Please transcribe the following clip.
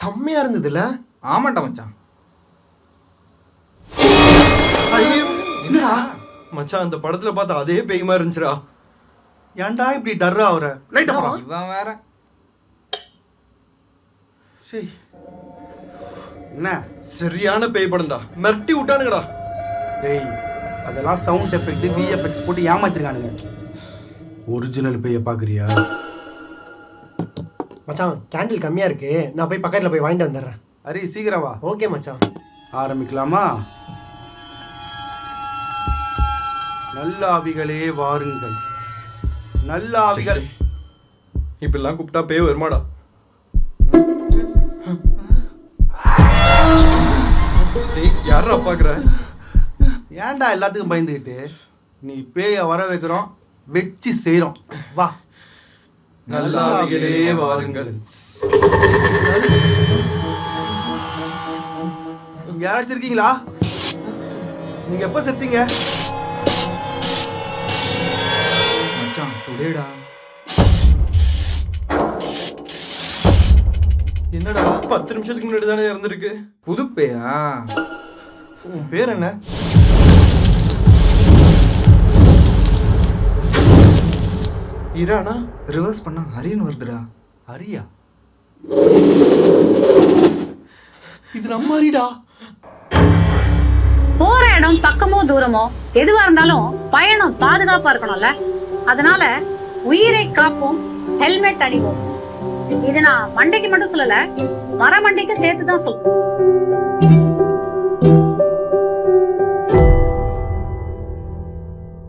செம்மையா இருந்ததுல. ஆமாண்டா மச்சான். ஐயோ என்னடா மச்சான், அந்த படத்துல பார்த்தா அதே பேய் மாதிரி இருந்துச்சுடா. ஏன்டா இப்படி டர்ரா ஆகுற? லைட்டா போடா. இவன் வேற. சரி என்ன சரியான பேய் படம்டா, மிரட்டி விட்டானுங்கடா. டேய், அதெல்லாம் சவுண்ட் எஃபெக்ட் விஎஃப்எக்ஸ் போட்டு ஏமாத்திருக்கானுங்க. ஒரிஜினல் பேய பாக்குறியா? மச்சான் கேண்டில் கம்மியா இருக்கு, நான் போய் பக்கத்துல போய் வாங்கிட்டு வந்துடுறேன். அரே சீக்கிரம் வா. ஓகே மச்சான். ஆரம்பிக்கலாமா? நல்ல ஆவிகளே வாருங்கள். நல்ல ஆவிகள். இப்படிலாம் கூப்பிட்டா பேய் வருமாடா? டேய், யாரா பாக்குற? ஏன்டா எல்லாத்துக்கும் பயந்துக்கிட்டு? நீ பேய வர வைக்கிறோம், வச்சு செய்றோம். வா. நல்ல ஆவிகளே வாருங்கள். இங்க யாராச்சும் இருக்கீங்களா? நீங்க எப்ப செத்தீங்க? மச்சான் டுடேடா. என்னடா 10 நிமிஷத்துக்கு முன்னாடி தானே இறந்துருக்கு. புது பேயா? உன் பேர் என்ன? இரானா? ரிவர்ஸ் பண்ணா ஹரின்னு வருதுடா. அரியா? இது நம்ம அரிடா. போற இடம் பக்கமோ தூரமோ எதுவா இருந்தாலும் பயணம் பாதுகாப்பா இருக்கணும்ல. அதனால உயிரை காப்போம், ஹெல்மெட் அணிவோம். இது நான் மண்டைக்கு மட்டும் சொல்லல, மர மண்டைக்கு சேர்த்துதான் சொல்றேன்.